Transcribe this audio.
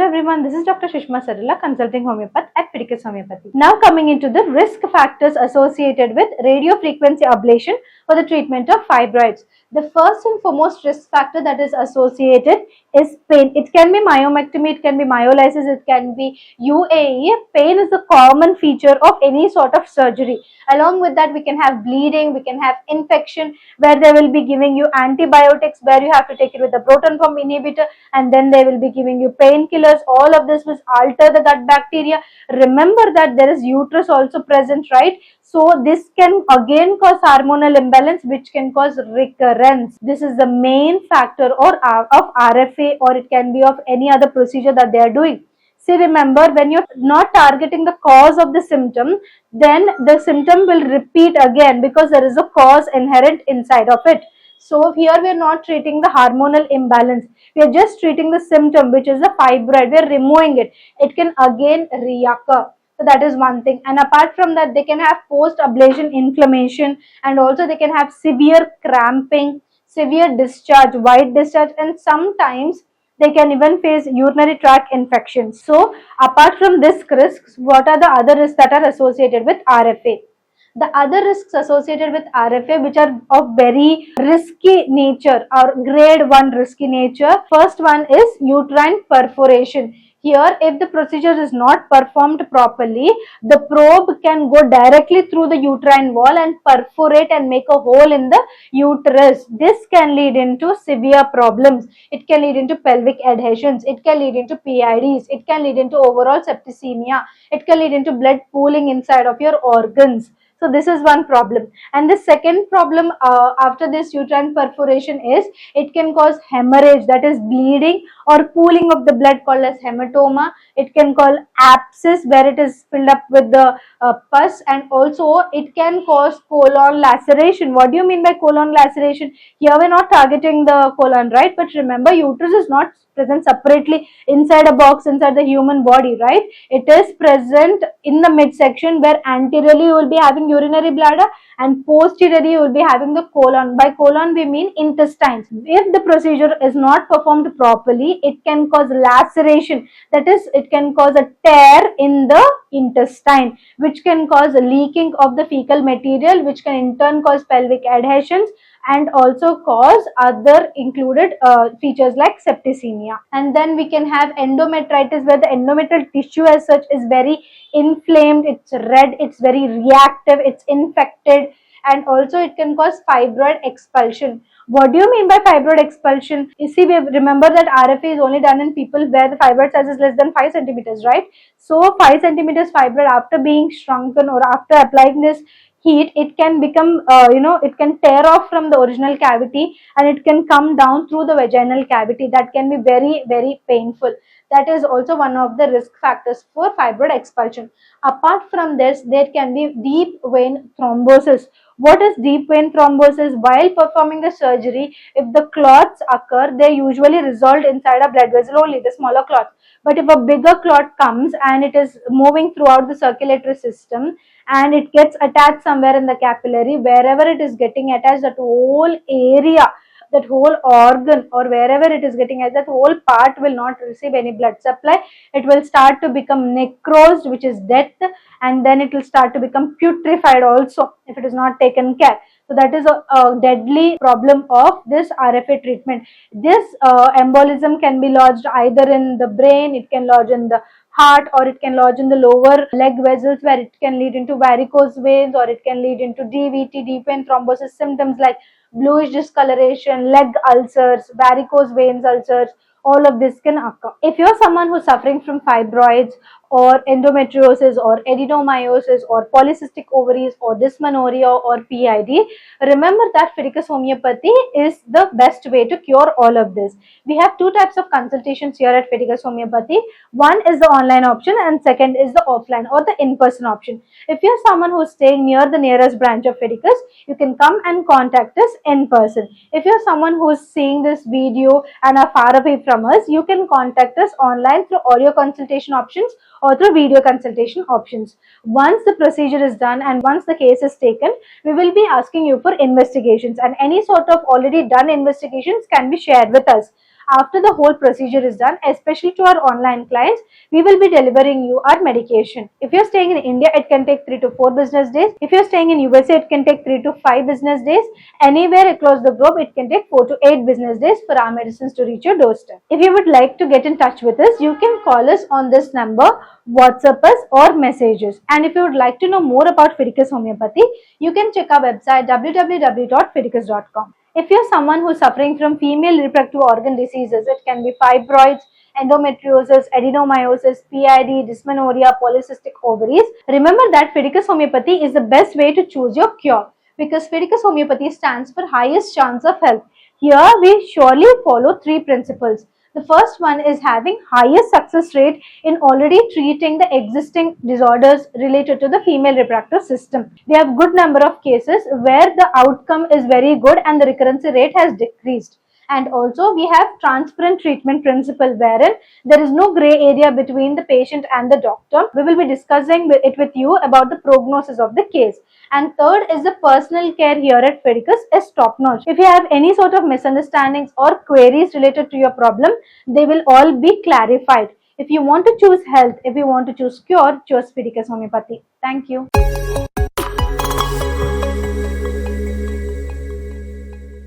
Hello everyone, this is Dr. Sushma Sarala, consulting homeopath at Fidicus Homeopathy. Now coming into the risk factors associated with radiofrequency ablation for the treatment of fibroids. The first and foremost risk factor that is associated is pain. It can be myomectomy, it can be myolysis, it can be UAE. Pain is a common feature of any sort of surgery. Along with that, we can have bleeding, we can have infection, where they will be giving you antibiotics, where you have to take it with a proton pump inhibitor, and then they will be giving you painkillers. All of this will alter the gut bacteria. Remember that there is uterus also present, right? So this can again cause hormonal imbalance, which can cause recurrence. This is the main factor of RFA, or it can be of any other procedure that they are doing. See, remember, when you're not targeting the cause of the symptom, then the symptom will repeat again because there is a cause inherent inside of it. So here we are not treating the hormonal imbalance. We are just treating the symptom, which is the fibroid. We are removing it. It can again reoccur. So that is one thing. And apart from that, they can have post-ablation inflammation, and also they can have severe cramping, severe discharge, white discharge, and sometimes they can even face urinary tract infections. So apart from this risks, what are the other risks that are associated with RFA? The other risks associated with RFA, which are of very risky nature or grade 1 risky nature. First one is uterine perforation. Here, if the procedure is not performed properly, the probe can go directly through the uterine wall and perforate and make a hole in the uterus. This can lead into severe problems. It can lead into pelvic adhesions. It can lead into PIDs. It can lead into overall septicemia. It can lead into blood pooling inside of your organs. So this is one problem. And the second problem after this uterine perforation is it can cause hemorrhage, that is bleeding or pooling of the blood, called as hematoma. It can cause abscess where it is filled up with the pus, and also it can cause colon laceration. What do you mean by colon laceration? Here we are not targeting the colon, right? But remember, uterus is not present separately inside a box inside the human body, right? It is present in the midsection, where anteriorly you will be having urinary bladder and posteriorly you will be having the colon. By colon we mean intestines. If the procedure is not performed properly, it can cause laceration, that is, it can cause a tear in the intestine, which can cause leaking of the fecal material, which can in turn cause pelvic adhesions and also cause other included features like septicemia. And then we can have endometritis, where the endometrial tissue as such is very inflamed, it's red, it's very reactive, it's infected, and also it can cause fibroid expulsion. What do you mean by fibroid expulsion? You see, we remember that RFA is only done in people where the fibroid size is less than 5 centimeters, right? So 5 centimeters fibroid, after being shrunken or after applying this heat, it can become, it can tear off from the original cavity and it can come down through the vaginal cavity. That can be very, very painful. That is also one of the risk factors for fibroid expulsion. Apart from this, there can be deep vein thrombosis. What is deep vein thrombosis? While performing the surgery, if the clots occur, they usually resolve inside a blood vessel only, the smaller clots. But if a bigger clot comes and it is moving throughout the circulatory system and it gets attached somewhere in the capillary, wherever it is getting attached, that whole area, that whole organ, or wherever it is getting attached, that whole part will not receive any blood supply. It will start to become necrosed, which is death, and then it will start to become putrefied also if it is not taken care. So that is a deadly problem of this RFA treatment. This embolism can be lodged either in the brain, it can lodge in the heart, or it can lodge in the lower leg vessels, where it can lead into varicose veins, or it can lead into DVT, deep vein thrombosis symptoms like bluish discoloration, leg ulcers, varicose veins ulcers. All of this can occur. If you're someone who's suffering from fibroids or endometriosis or adenomyosis or polycystic ovaries or dysmenorrhea or PID, remember that Fidicus Homeopathy is the best way to cure all of this. We have two types of consultations here at Fidicus Homeopathy. One is the online option and second is the offline or the in-person option. If you're someone who's staying near the nearest branch of Fidicus, you can come and contact us in person. If you're someone who's seeing this video and are far away from us, you can contact us online through audio consultation options or through video consultation options. Once the procedure is done and once the case is taken, we will be asking you for investigations, and any sort of already done investigations can be shared with us. after the whole procedure is done, especially to our online clients, we will be delivering you our medication. If you're staying in India, it can take 3 to 4 business days. If you're staying in USA, it can take 3 to 5 business days. Anywhere across the globe, it can take 4 to 8 business days for our medicines to reach your doorstep. If you would like to get in touch with us, you can call us on this number, WhatsApp us, or messages. And if you would like to know more about Fidicus Homeopathy, you can check our website www.fidicus.com. If you're someone who's suffering from female reproductive organ diseases, it can be fibroids, endometriosis, adenomyosis, PID, dysmenorrhea, polycystic ovaries, remember that Fidicus Homeopathy is the best way to choose your cure, because Fidicus Homeopathy stands for highest chance of health. Here we surely follow 3 principles. The first one is having highest success rate in already treating the existing disorders related to the female reproductive system. We have good number of cases where the outcome is very good and the recurrence rate has decreased. And also we have transparent treatment principle, wherein there is no gray area between the patient and the doctor. We will be discussing it with you about the prognosis of the case. And third is the personal care here at Fidicus is top notch. If you have any sort of misunderstandings or queries related to your problem, they will all be clarified. If you want to choose health, if you want to choose cure, choose Fidicus Homeopathy. Thank you.